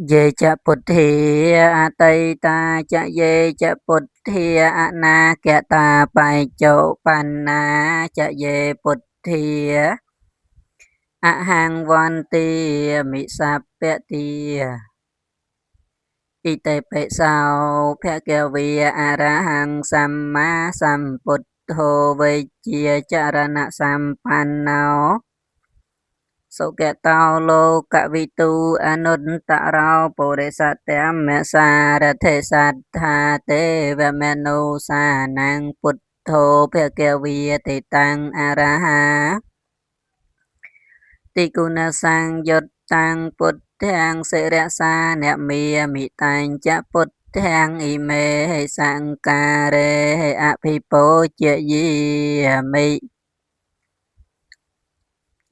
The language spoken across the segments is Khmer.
Ye cha Puthi Atayita cha ye cha Puthi Anakyata Pai Chậu Panna cha ye Puthi Ahang Vanti Misapyati Ite Pe Sao Phakya Arahang Samma Samputtho Vechia Charana Sampannao Số kẻ tao lô cả vi tu anun tạ rao bồ đề sát tém mẹ sa ra thế sát tha tế và mẹ nô sa năng bụt thô phê kêu vi tì tăng a ra ha tì cú na sang yốt tăng bụt thang sẽ ra sa nẹ mi tăng chá bụt thang y mê hay sang ca rê hay a phi bố chê yi mi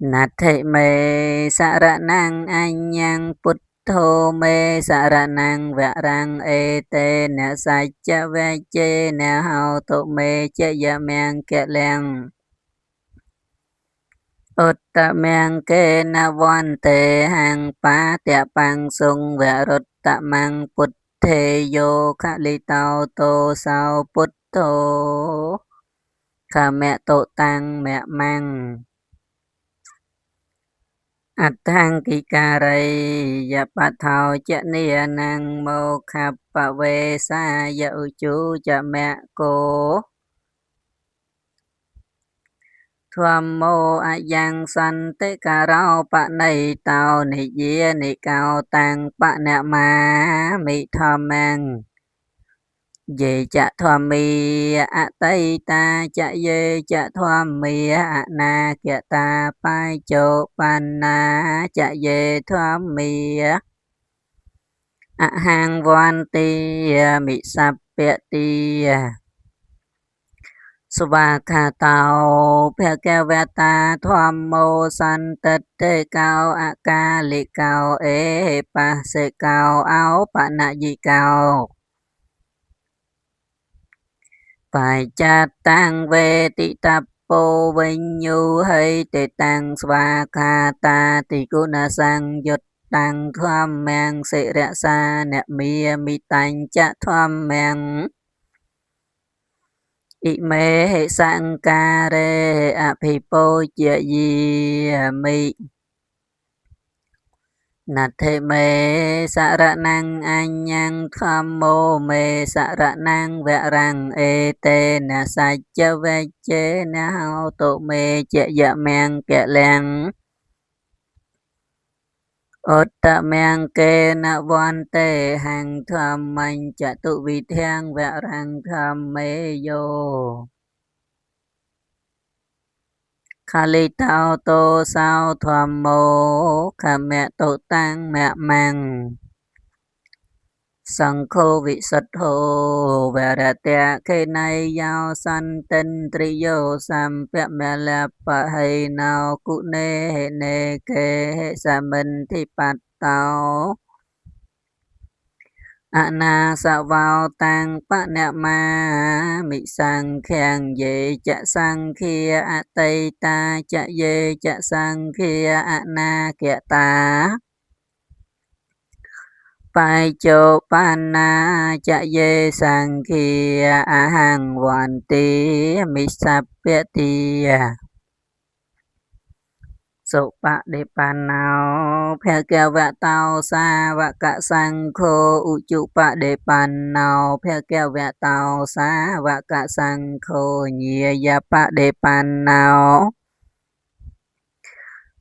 Nát thệ mê sa ra năng anh nhang bút thô mê sa ra năng vạ răng ê tê nè sa cha ve chê nè hào tụ mê chê ya mèng kẹ lèng ốt ta mèng kê na von tê hàng pa tẹ pang sung vạ rốt ta mang bút thê yo khá li tao tô sao bút thô khá mẹ tổ tăng mẹ mang Thang kỳ cà rây ya pa thao cha nia năng mô khắp pa ve sa ya chú cha mẹ cô Thoam mô a yang san tế cà rao pa này tao ni ye ni cao tăng pa nẹ ma mi thom mang Ye cha thoam mi a tây ta cha ye cha thoam mi a na kia ta pai chô pan na cha ye thoam mi a hang von ti mi sap pe ti Sva kha tao phe ke ve ta thoam mô san tết tê cao a ca li cao e pa se cao áo pa na di cao Phải cha tăng về tị tập bồ vinh nhu hay tệ tăng sva kha ta tị cô na sang yốt tăng thoam mang sẽ rạ sa nẹ mi tanh cha thoam mang ị mê hệ sang ca rê a phi bô chia yi mi Nát thê mê sa ra năng anh nhang tham mô mê sa ra năng vẹ răng ê tê nà sa chơ vê chê nà hao tổ mê chẹ dạ mèng kẹ lèng ốt tạ mèng kê nà von tê hàng tham mạnh chạ tụ vi thang vẹ răng tham mê yo Khá li tao tô sao tham mô khá mẹ tổ tăng mẹ mang Sang khô vị sật hồ và đà tẹ khê này giao sanh tinh tri yo sam phẹ mẹ lẹ pa hay nào cụ nê hệ nê kê hệ sa minh thi bát tao na sa vào tăng pa nẹ ma mị sang khen dễ chạ sang khia tây ta chạ dê chạ sang khia na kẹ ta Pai cho panna cha ye sang khi a hang hoàn ti mi sap ti so pa de panao phe keo vạ tao sa vạ cả sang khô u chu pa de panao phe keo vạ tao sa vạ cả sang khô nhia ya pa de panao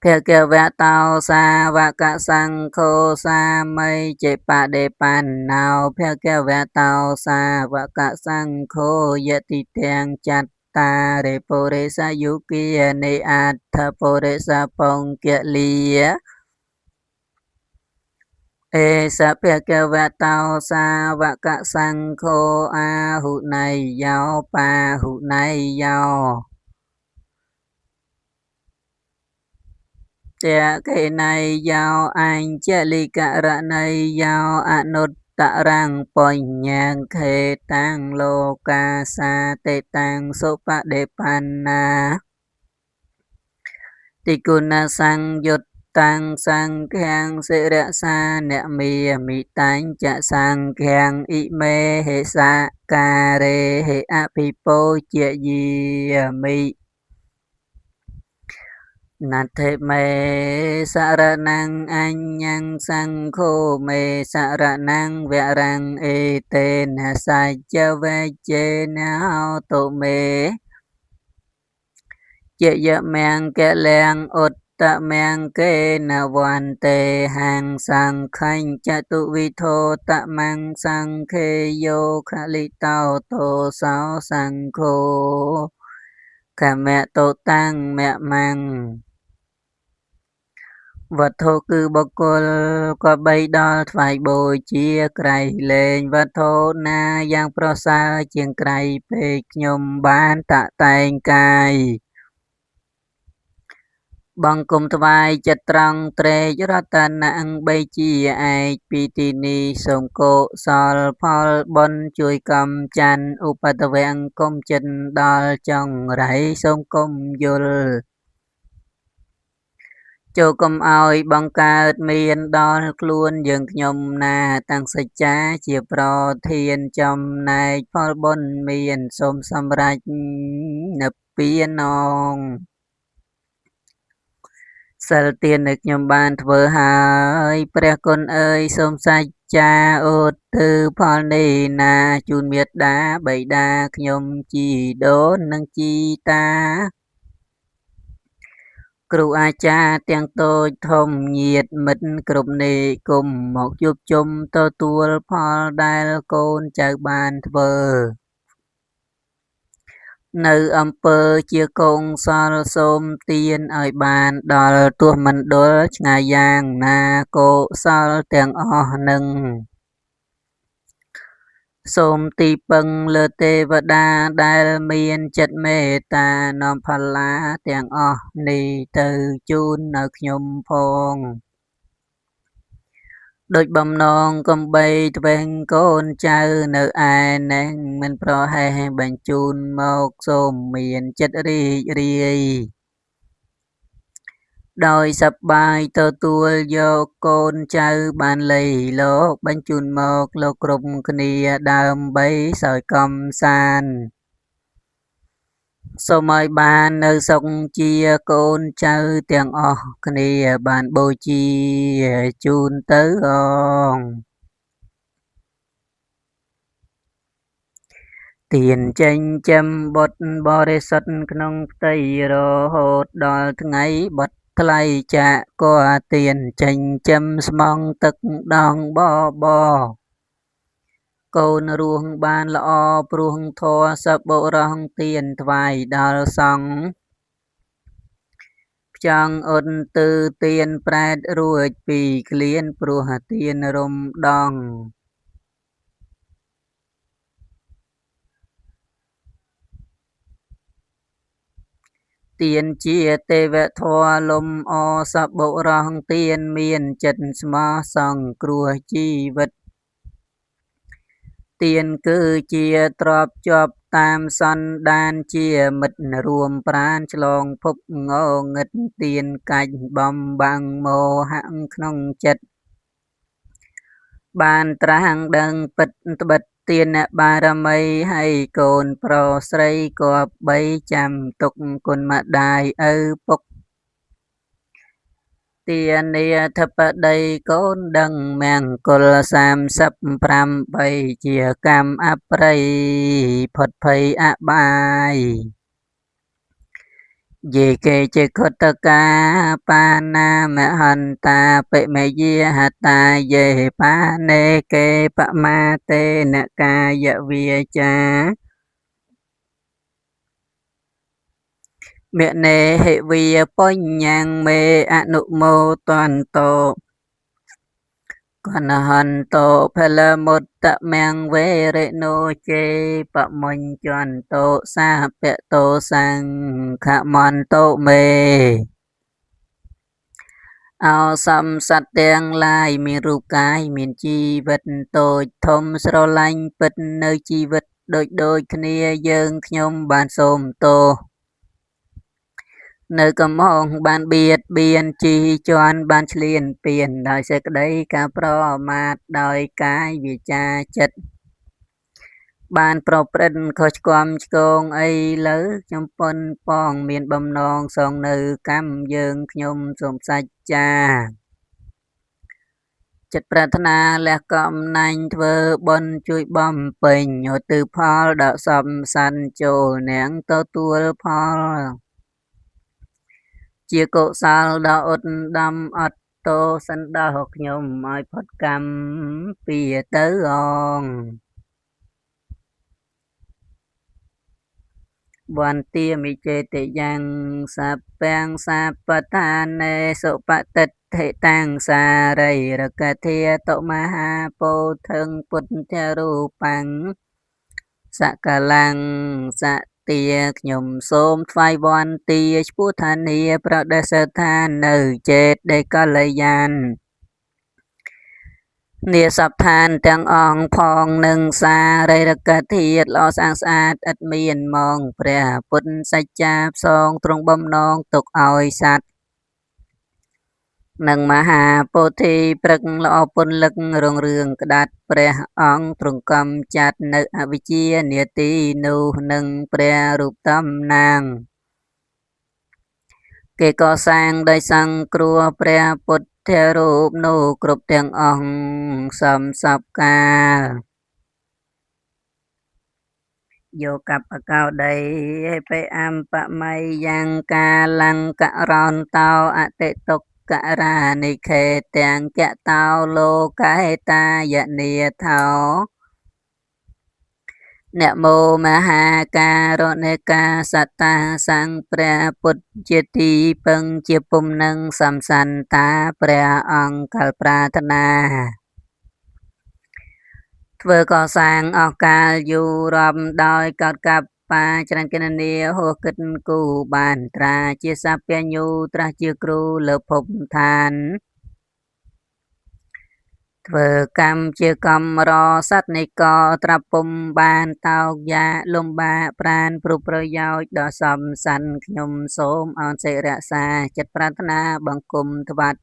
Phê kêu vẽ tao sa và cả sang khô sa mây chế pa đề pan nào phê kêu vẽ tao sa và cả sang khô yết tì thang chát ta re po re sa yu kia ne at tha po re sa pong kia lia e sa phê kêu vẽ tao sa và cả sang khô a hụ này yao pa hụ này yao Chà cái này giao anh chà li cả ra này giao nốt tạ răng bòi nhang khê tăng lô ca sa tê tăng số pa đề pan na Tì cù na sang yốt តាំងសង្ឃាំងសិរសាអ្នកមាមិតាញ់ចសង្ឃាំងឥមេហេសាការេហេអភិពោជាយាមិណដ្ឋិមេសរណង្អញ្ញੰសង្ឃោមេសរណង្វរੰអេតេនសច្ចវេជេនហោតុមេជាយមង្គលំឧត្តមង្គេនវន្ទេហាំងសង្ឃញ្ចតុវិធោតមੰសង្ឃេយោខលិតោតោសោសង្ឃោខមតោតាំងមមੰវត្ថុគឺបុគ្គលក៏បីដល់ថ្វាយបូជាក្រៃលែងវត្ថុណាយ៉ាងប្រសើរជាងក្រៃពេកខ្ញុំបានតាក់តែងកាយបង្គំថ្វាយចិត្តត្រង់ត្រេករតនៈបីជាឯកពីទីនេះសូមកុសលផលបុណ្យជួយកំច័ន្ទឧបតវៈគុំចិត្តដល់ចង្រៃសូមគុំយល់ចូលកុំឲ្យបង្កើតមានដល់ខ្លួនយើងខ្ញុំណាតាំងសច្ចាជាប្រធានចំណែកផលបុណ្យមានសូមសម្រេចនិព្វានងសិលទានដែលខ្ញុំបានធ្វើហើយព្រះគុណអើយសូមសច្ចាឧទ្ទិផលនេះណាជូនមេត្តាបិតាខ្ញុំជីដូននិងជីតាគ្រូអាចារ្យទាំងតូចធំញាតិមិត្តគ្រប់នេគុំមកជួបជុំទទួលផលដែលកូនចៅបានធ្វើនៅអំពើជាកុសលសូមទានឲ្យបានដល់ទោះមិនដុលឆ្ងាយយ៉ាងណាកុសលទាំងអស់នឹងសូមទីពឹងលើទេវតាដែលមានចិត្តមេត្តានាំផល្លាទាំងអស់នេះទៅជូននៅខ្ញុំផងដូចបំណងកំបីទ្វេងកូនចៅនៅឯនេះមិនប្រហែសបញ្ជូនមកសូមមានចិត្តរីករាយដោយសប្បាយទទួលយកកូនចៅបានលៃលោកបញ្ជូនមកលោកគ្រប់គ្នាដើម្បីសោយកំសាន្តសូមឲ្យបាននៅសុខជាកូនចៅទាំងអស់គ្នាបានបូជាជូនទៅអងទានចិញ្ចឹមបុត្របរិសុទ្ធក្នុងផ្ទៃរហូតដល់ថ្ងៃបត់ថ្លៃចាកក៏ទានចិញ្ចឹមស្មងទឹកដងបកូនរស់បានល្អព្រោះធម៌សបុរសទានថ្វាយដល់សង្ឃផ្ចង់អ៊ុនទឺទានប្រែតរួចពីក្លៀនព្រោះទានរំដងទានជាទេវធម៌លំអសបុរសទានមានចិត្តស្មោះសង្គ្រោះជីវិតទានគឺជាទ្រព្យជាប់តាមសន្តានជាមិត្តរួមប្រាណឆ្លងភពងងឹតទានកាច់បំបាំងមោហៈក្នុងចិត្តបានត្រាស់ដឹងពិតត្បិតទានបារមីហើយកូនប្រុសស្រីគប្បីចាំទុកគុណម្ដាយឪពុកទានាធិបតីកូនដឹងមង្គល38ជាកម្មអប្រិយផុតភ័យអបាយយេកេចេកុតកាបាណាមហន្តាបិមេយាហតាយេបានេកេបមាតេនកាយវាចាមនេហិវិបញ្ញੰមេអនុមោទន្តោកនហន្តោផលមុតតមੰវេរិណោជេបមញ្ញន្តោសាពតោសង្ឃមន្តោមេអោសំសត្វទាំងឡាយមានរូបកាយមានជីវិតតូចធំស្រឡាញ់ពិតនៅជីវិតដូចគ្នាយើងខ្ញុំបានសូមទោស នៅកំហុសបានបៀតបៀនជីជាន់បានឈ្លានពានដោយសេចក្តីការប្រមាទដោយកាយវាចាចិត្តបានប្រព្រឹត្តខុសឆ្គំឆ្គងអីលើខ្ញុំប៉ុនប៉ងមានបំណងសងនៅកម្មយើងខ្ញុំសូមសច្ចាចិត្តប្រាថ្នាលះកំណាញ់ធ្វើបុណ្យជួយបំពេញឧទ្ទិសផលដកសំសាន់ចូលនាងទទួលផលជាកុសលដ៏ឧត្តមអត់ទោសន្តោសខ្ញុំឲ្យផុតកម្មពីទៅអងវន្ទាមិចេតិយ៉ាងសាពាំងសាបតានេសុបតិដ្ឋិតាំងសារីរកធាតុមហាពោធិងពុទ្ធរូបាំងសកលាំងសទាខ្ញុំសូមថ្វាយវន្ទាឈ្មោះឋានាប្រដេសឋាននៅចេតដេកល្យាននាសពឋានទាំងអង្គផងនឹងសារីរកធាតុល្អស្អាតស្អាតឥតមានម៉ងព្រះពុទ្ធសច្ចាផ្សងទ្រង់បំណងទុកឲ្យសត្វនឹងមហាពោធិព្រឹកល្អពន្លឹករុងរឿងក្តាត់ព្រះអង្គទ្រង់កំចាត់នៅអវិជ្ជានាទីនោះនឹងព្រះរូបតំណាងគេកសាងដោយសង្គ្រោះព្រះពុទ្ធរូបនោះគ្រប់ទាំងអង្គសំសពកាលយោកបកោដីបេអំបម័យយ៉ាងកាលង្ករន្តោអតិតុក្ករានិខេទាំងកតោលោកេតាយនីថោនមោមហាការណិកាសត្តាសង្ឃព្រះពុទ្ធជាទីពឹងជាពុំនឹងសំសន្តាព្រះអង្គកលប្រាថ្នាធ្វើកសាងអស់កាលយូររាប់ដោយកោតកប្បាច្រើនគណនាហួសគិតគូបានត្រាជាសព្វញ្ញូត្រាស់ជាគ្រូលើភពឋានធ្វើកម្មជាកម្មរសត្វនៃកត្រាប់ពុំបានតោកយ៉ាលំបាកប្រានព្រោះប្រយោជន៍ដ៏សំសាន់ខ្ញុំសូមអោនសេរក្សាចិត្តប្រាថ្នាបង្គំថ្វាត់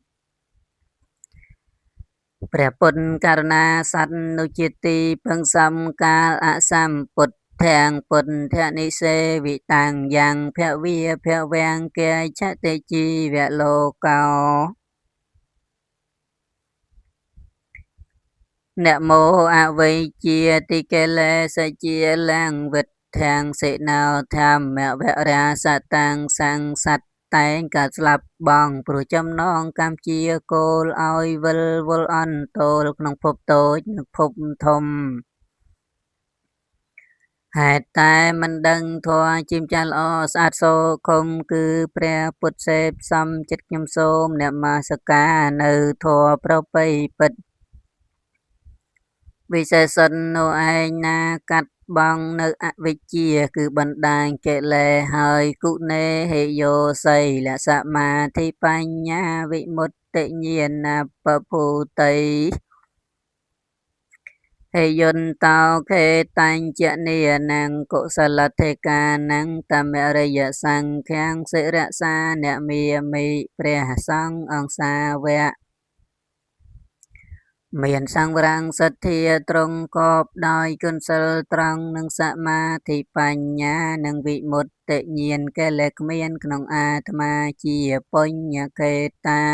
ព្រះពុទ្ធករុណាសត្វនុជាទីពឹងសំកាលអសម្ពុទ្ធទាំងពុទ្ធនិសេវិតាំងយ៉ាងភវិភវាំងគេឆតិជីវលោកោនមោអវៃជាតិកេលេសជាលាំងវិទ្ធាំងសេណោធម្មវរាសតាំងសង្សត្វតែងកាត់ស្លាប់បងព្រោះចំណងកម្មជាគោលឲ្យវិលវល់អន់ទោលក្នុងភពតូចនិងភពធំហេតុតែមិនដឹងធម៌ជីមចាស់ល្អស្អាតសូខុមគឺព្រះពុទ្ធសេពសំចិត្តខ្ញុំសូមនមស្ការនៅធម៌ប្រពៃពិតវិសេសនោះឯងណាកាត់បងនៅអវិជ្ជាគឺបណ្ដាញកិលេសហើយគុណេហេយោសីលសមាធិបញ្ញាវិមុតតិញ្ញាណបភូតីហេយន្តោខេតាញ់ចនីណងកុសលធិកានងតមរិយសង្ឃាំងសិរសាអ្នកមីមីព្រះសង្ឃអង្គសាវៈមានសង្វរង្សទ្ធាត្រង់កបដោយគុណសិលត្រង់នឹងសមាធិបញ្ញានិងវិមុតតិញ្ញាណកិលេសគ្មានក្នុងអាត្មាជាបញ្ញកេតា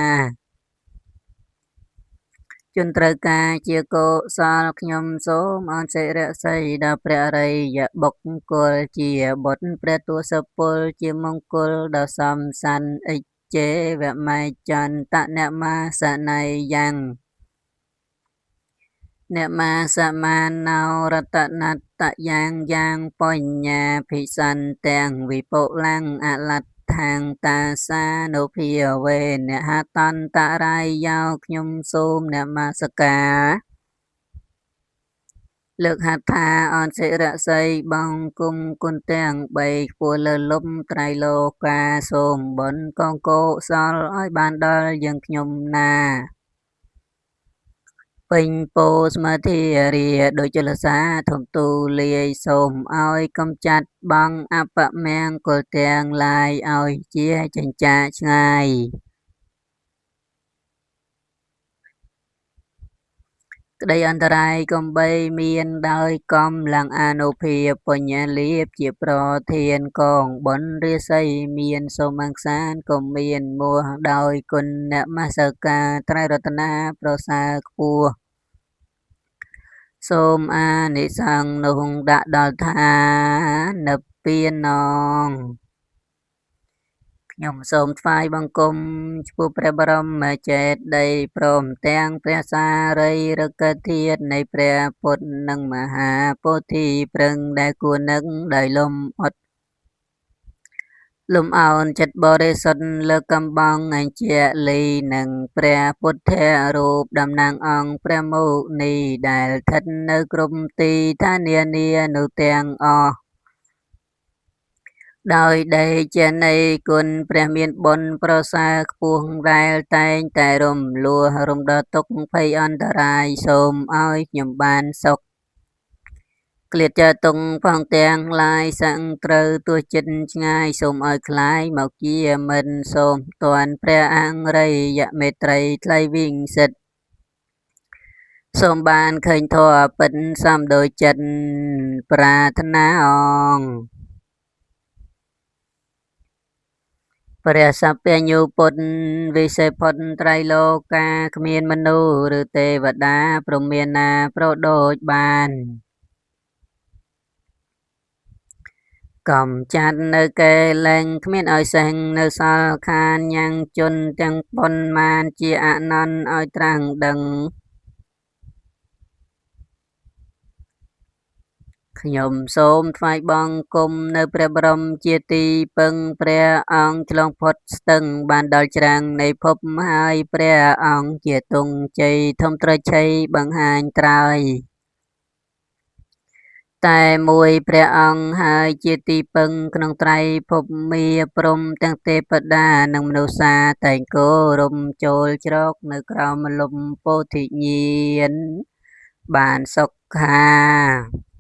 ជនត្រូវការជាកុសលខ្ញុំសូមអនសិរស័យដល់ព្រះរិយបុគ្គលជាបុត្រព្រះទសពលជាមង្គលដ៏សំសានអិជេវមៃចន្តនមាសណៃយ៉ាងអ្នកមាសមានណោរតនតយ៉ាងយ៉ាងបញ្ញាភិសន្ទាំងវិពុលាំងអលត្ថាងតាសានុភាវេនហតន្តរាយយោខ្ញុំសូមនមស្ការលើកហដ្ឋាអនសិរស័យបង្គំគុណទាំង3ខ្ពស់លើលំត្រៃលោកាសូមបុណ្យកងកុសលឲ្យបានដល់យើងខ្ញុំណា ពេញពោស្មាធិរាដូចចលសាធំទូលាយសូមឲ្យកំចាត់បងអបមង្គលទាំងឡាយឲ្យជាចិញ្ចាឆ្ងាយក្តីអន្តរាយកំបីមានដោយកំឡើងអនុភាពបញ្ញលាភជាប្រធានកងបុណ្យរាសីមានសូមអង្សានក៏មានមួះដោយគុណនមស្ការត្រៃរតនាប្រសើរខ្ពស់សូមអានិសង្ឃនោះដាក់ដល់ឋាននិព្វានងខ្ញុំសូមថ្វាយបង្គំចំពោះព្រះបរមចេតិយព្រមទាំងព្រះសារីរិកធាតុនៃព្រះពុទ្ធនិងមហាពោធិព្រឹងដែលគួរនឹងដោយលំអត់លំអោនចិត្តបរិសុទ្ធលើកកំបងអញ្ជាលីនឹងព្រះពុទ្ធរូបតំណាងអង្គព្រះមុនីដែលស្ថិតនៅគ្រប់ទីឋាននានានោះទាំងអស់ដោយដេកជានៃគុណព្រះមានបុណ្យប្រសើរខ្ពស់ដែលតែងតែរំលោះរំដោះទុក្ខភ័យអន្តរាយសូមឲ្យខ្ញុំបានសុខក្លៀតចតុងផងទាំងឡាយសង្ឃត្រូវទោះចិត្តឆ្ងាយសូមឲ្យคล้ายមកជាមិត្តសូមតាន់ព្រះអង្រិយមេត្រីថ្លៃវិងសិទ្ធសូមបានឃើញធម៌ពិតសំដោយចិត្តប្រាថ្នាអង្គព្រះសព្វញ្ញូពុទ្ធវិសេផុតត្រៃលោកាគ្មានមនុស្សឬទេវតាព្រមមានណាប្រដូចបានកំចាត់នៅកេលែងគ្មានឲ្យសេះនៅសល់ខានញ៉ាំងជន់ទាំងប៉ុន្មានជាអនន្តឲ្យត្រាំងដឹងខ្ញុំសូមថ្វាយបង្គំនៅព្រះបរមជាទីពឹងព្រះអង្គឆ្លងផុតស្ទឹងបានដល់ច្រាំងនៃភពហើយព្រះអង្គជាទង់ជ័យធំត្រជ័យបង្ហាញត្រើយតែមួយព្រះអង្គហើយជាទីពឹងក្នុងត្រៃភពមាព្រំទាំងទេពតានិងមនុស្សសាតែងគោរពចូលជ្រកនៅក្រោមលំពោធិញ្ញាណបានសុខា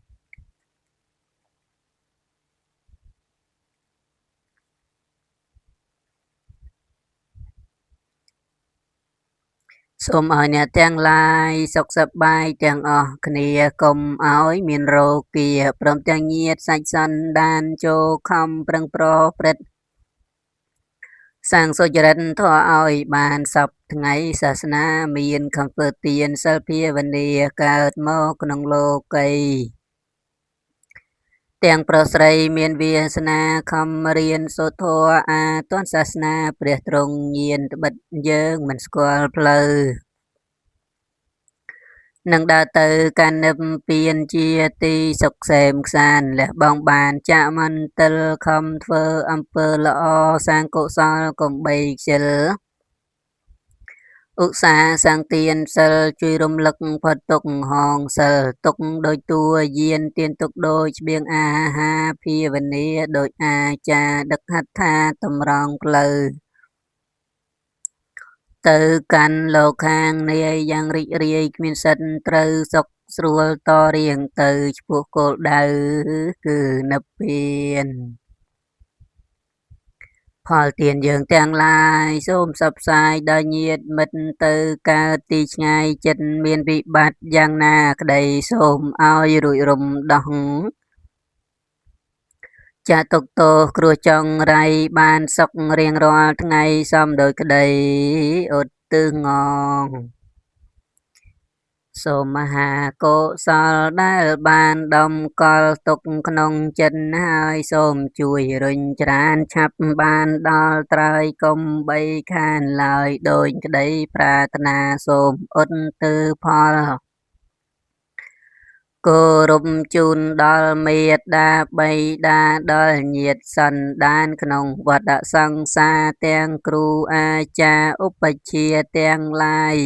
សូមឲ្យអ្នកទាំងឡាយសុខសប្បាយទាំងអស់គ្នាកុំឲ្យមានរោគាព្រមទាំងញាតិសាច់សន្តានចូលខំប្រឹងប្រព្រឹត្តសាងសុចរិតធម៌ឲ្យបានសពថ្ងៃសាសនាមានខំធ្វើទានសិលភាវនាកើតមកក្នុងលោកីទាំងប្រុសស្រីមានវាសនាខំរៀនសូត្រធម៌អាទនសាសនាព្រះទ្រង់ញៀនត្បិតយើងមិនស្គាល់ផ្លូវនឹងដើរទៅកាន់និព្វានជាទីសុខសេមខ្សានលះបង់បានចាក់មន្ទិលខំធ្វើអំពើល្អសាងកុសលកំបីខ្ជិលឧស្សាហ៍សាងទានសិលជួយរំលឹកផុតទុក្ខហងសិលទុកដោយតួយានទានទុកដោយស្បៀងអាហារភាវនាដោយអាចារ្យដឹកហត្ថាតម្រង់ផ្លូវទៅកាន់លោកខាងនាយយ៉ាងរីករាយគ្មានសិទ្ធត្រូវសុខស្រួលតរៀងទៅឆ្ពោះគោលដៅគឺនិព្វានផលទានយើងទាំងឡាយសូមផ្សព្វផ្សាយដល់ញាតិមិត្តទៅកើតទីឆ្ងាយចិត្តមានវិបត្តិយ៉ាងណាក្តីសូមឲ្យរួចរំដោះចាទុកទោសគ្រោះចង្រៃបានសុខរៀងរាល់ថ្ងៃសមដោយក្តីឧទ្ទិសងសូមមហាកុសលដែលបានដំកល់ទុកក្នុងចិត្តហើយសូមជួយរុញច្រានឆាប់បានដល់ត្រើយកុំបីខានឡើយដោយក្តីប្រាថ្នាសូមឧទ្ទិសផលគោរពជូនដល់មេត្តាបិតាដល់ញាតិសន្តានក្នុងវដ្តសង្សារទាំងគ្រូអាចារ្យឧបជាទាំងឡាយ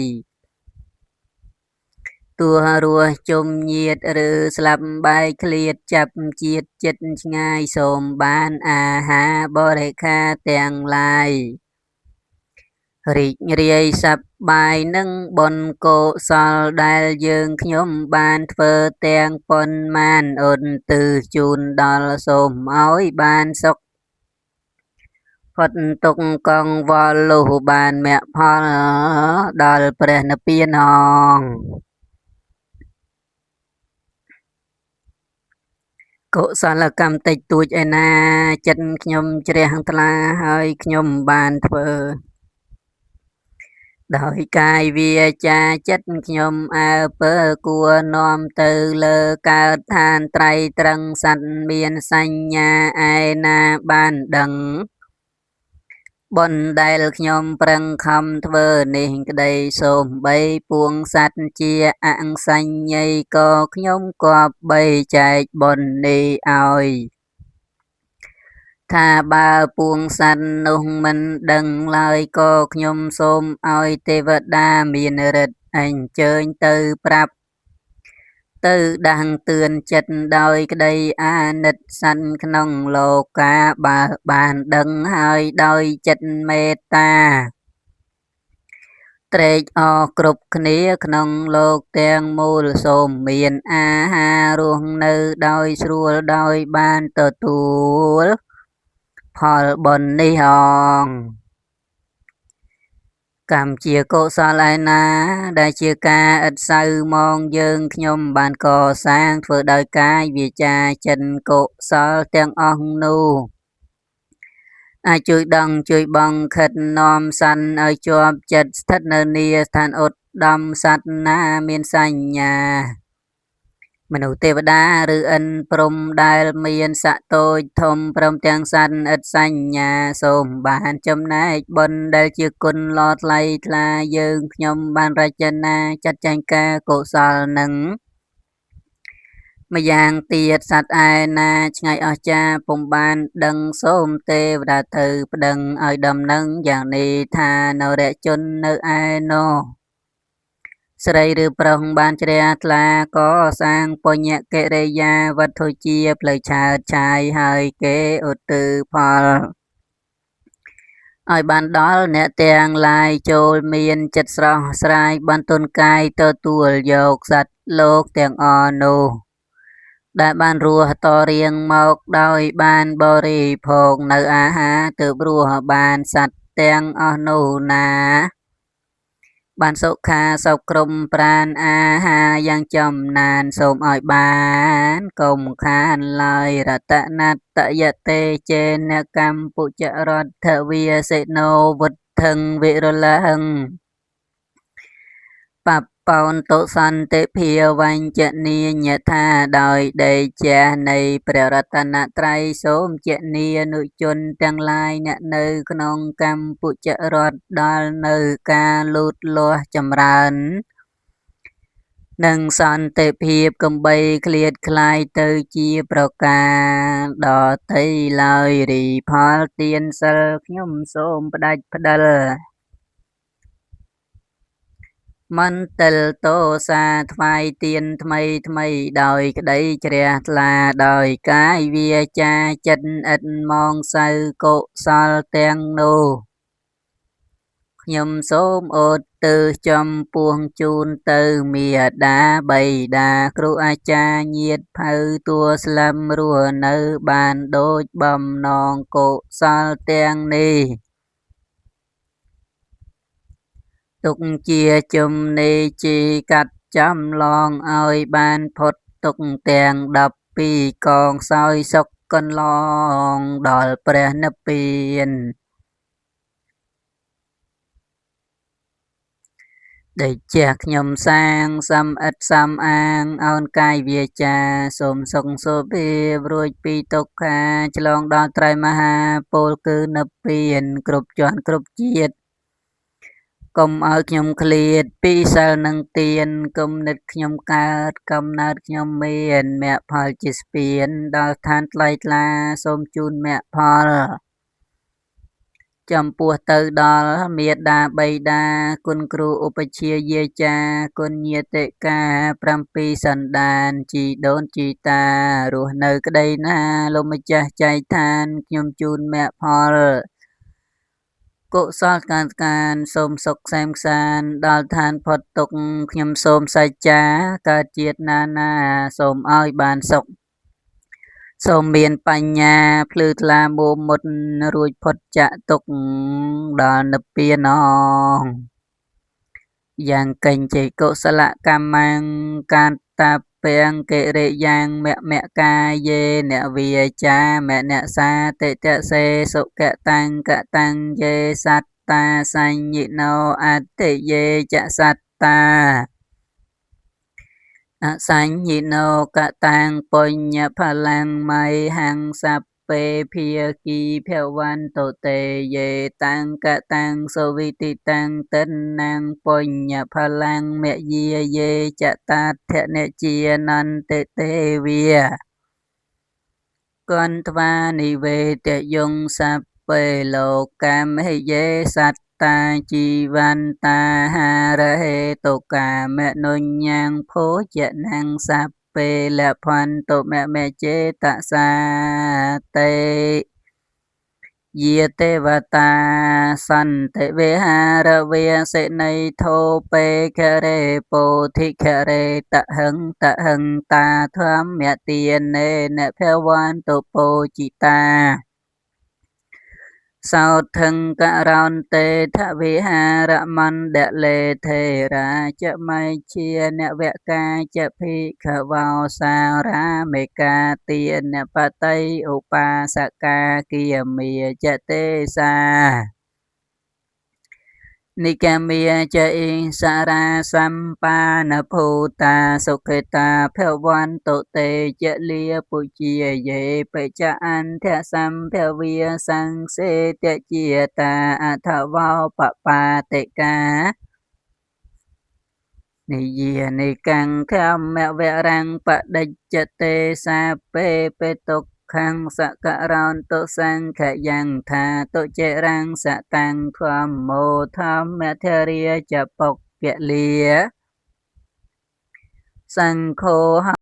ទោះរស់ជុំញាតិឬស្លាប់បែកឃ្លាតចាប់ជាតិចិត្តឆ្ងាយសូមបានអាហារបរិក្ខារទាំងឡាយ រីករាយសប្បាយនឹងបុណ្យកុសលដែលយើងខ្ញុំបានធ្វើទាំងប៉ុន្មានឧទ្ទិសជូនដល់សូមឲ្យបានសុខផុតទុក្ខកង្វល់លុះបានមគ្គផលដល់ព្រះនិព្វានកុសលកម្មតិចតួចឯណាចិត្តខ្ញុំជ្រះថ្លាហើយខ្ញុំបានធ្វើដោយកាយវាចាចិត្តខ្ញុំអើពើគួរនាំទៅលើកើតឋានត្រៃត្រឹងសត្វមានសញ្ញាឯណាបានដឹងបុណ្យដែលខ្ញុំប្រឹងខំធ្វើនេះក្តីសូមបីពួងសត្វជាអង្សញ្ញ័យក៏ខ្ញុំគប្បីចែកបុណ្យនេះឲ្យថាបើពួងសត្វនោះមិនដឹងឡើយក៏ខ្ញុំសូមឲ្យទេវតាមានឫទ្ធិអញ្ជើញទៅប្រាប់ទៅដាស់តឿនចិត្តដោយក្តីអាណិតសត្វក្នុងលោកាបើបានដឹងហើយដោយចិត្តមេត្តាត្រេកអរគ្រប់គ្នាក្នុងលោកទាំងមូលសូមមានអាហាររស់នៅដោយស្រួលដោយបានទទួលផលបុណ្យនេះកម្មជាកុសលឯណាដែលជាការឥតសៅមកយើងខ្ញុំបានកសាងធ្វើដោយកាយវាចាចិត្តកុសលទាំងអស់នោះអាចជួយដងជួយបងខិតនាំសันឲ្យជាប់ចិត្តស្ថិតនៅនីស្ថានឧត្តមសត្វណាមានសញ្ញាមនុស្សទេវតាឬឥន្ទព្រំដែលមានសក្តិតូចធំព្រមទាំងសត្វឥតសញ្ញាសូមបានចំណែកបុណ្យដែលជាគុណឡថ្លៃថ្លាយើងខ្ញុំបានរចនាចាត់ចែងការកុសលនឹងម្យ៉ាងទៀតសត្វឯណាឆ្ងាយអស្ចារ្យពុំបានដឹងសូមទេវតាទៅប្តឹងឲ្យដំណឹងយ៉ាងនេះថានរជននៅឯនោះស្រីឬប្រុសបានជ្រះថ្លាក៏សាងពុញ្ញកិរិយាវត្ថុជាផ្លូវឆើតឆាយហើយគេឧទ្ទិសផលឲ្យបានដល់អ្នកទាំងឡាយចូលមានចិត្តស្រស់ស្រាយបានទុនកាយទទួលយកសត្វលោកទាំងអស់នោះដែលបានរស់តរៀងមកដោយបានបរិភោគនៅអាហារទើបរស់បានសត្វទាំងអស់នោះណាបានសុខាសុខក្រុមប្រាណអាហារយ៉ាងចំណានសូមឲ្យបានកុំខានឡើយរតនតយតេចេនកម្ពុចរដ្ឋវិសេណោវុទ្ធឹងវិរលហឹងបបោនតុសន្តិភាវញ្ចនីញថាដោយដេកជះនៃព្រះរតនត្រ័យសូមជានីនុជនទាំងឡាយអ្នកនៅក្នុងកម្ពុជារដ្ឋដល់នៅការលូតលាស់ចម្រើននិងសន្តិភាពកំបីឃ្លាតคล้ายទៅជាប្រការដទៃឡើយរីផលទានសិលខ្ញុំសូមផ្ដាច់ផ្ដាល់មន្ទិលតោសាថ្វាយទានថ្មីថ្មីដោយក្តីជ្រះថ្លាដោយកាយវាចាចិត្តឥតមងសៅកុសលទាំងនោះខ្ញុំសូមឧទ្ទិសចំពោះជូនទៅមាតាបិតាគ្រូអាចារ្យញាតិភៅតួស្លឹមរស់នៅបានដូចបំណងកុសលទាំងនេះទុកជាជំនេរជីកាត់ចំឡងឲ្យបានផុតទុកទាំង12កងសោយសុខកន្លងដល់ព្រះនិព្វានដែលជាខ្ញុំសាងសំឥតសំអាងអោនកាយវាចាសូមសុខសុភារួចពីទុក្ខាឆ្លងដល់ត្រៃមហាពលគឺនិព្វានគ្រប់ជាន់គ្រប់ជាតិកុំឲ្យខ្ញុំឃ្លាតពីសិលនឹងទានគំនិតខ្ញុំកើតកំណើតខ្ញុំមានមគ្គផលជាស្ពានដល់ឋានថ្លៃថ្លាសូមជូនមគ្គផលចំពោះទៅដល់មាតាបិតាគុណគ្រូឧបជាយាចាគុណញាតិកា7សន្តានជីដូនជីតារស់នៅក្តីណាលោកម្ចាស់ចែកឋានខ្ញុំជូនមគ្គផល កុសលការសូមសុខសែមសានដល់ឋានផុតទុក្ខខ្ញុំសូមសច្ចាកើតជាតិណាសូមឲ្យបានសុខសូមមានបញ្ញាភ្លឺថ្លាមួមុតរួចផុតចាកទុក្ខដល់និព្វានយ៉ាងកញ្ចេកុសលកម្មកាតាពេងកិរិយ៉ាងមកាយេនវាចាមនសាតិតសេសុគតាំងកតាំងយេសត្តាសញ្ញិណោអតិយេចសត្តាអសញ្ញិណោកតាំងបញ្ញផលាំងមៃហង្សពេភាគីភវន្តុតេយេតាំងកតាំងសវិតិតាំងតិនណាំងបញ្ញផលាំងមយាយេចតាធនជានន្តិទេវាកន្ត្វានិវេតយងសពេលោកម្មយេសត្តាជីវន្តាហារហេតុកាមនុញ្ញងភោជនាំងសពេលភន្តមចេតសាតេយាទេវតាសន្តិវិហារវាសិណីធោពេខរេពោធិខរេតហឹងតាធម្មទានេនភវន្តុពោចិតាសោថឹងករោនតេថវិហារមណ្ឌលេធេរាចមៃជានវកាចភិក្ខវោសារាមេកាទានបតីឧបាសកាគិយមាចទេសានិកាមាចអិសារៈសម្បានភូតាសុខេតាភវន្តុតេចលាពុជាយេបច្ចអន្តសម្ភវាសង្សេតជាតាអថវោបបាតិកានិយានិកង្ខមវរੰបដិច្ចទេសាពេបេតុខੰសករោនតុសង្ខយ៉ាងថាតុចេរੰសតាំងធម្មោធម្មធរិយចពុគលាសង្ឃោ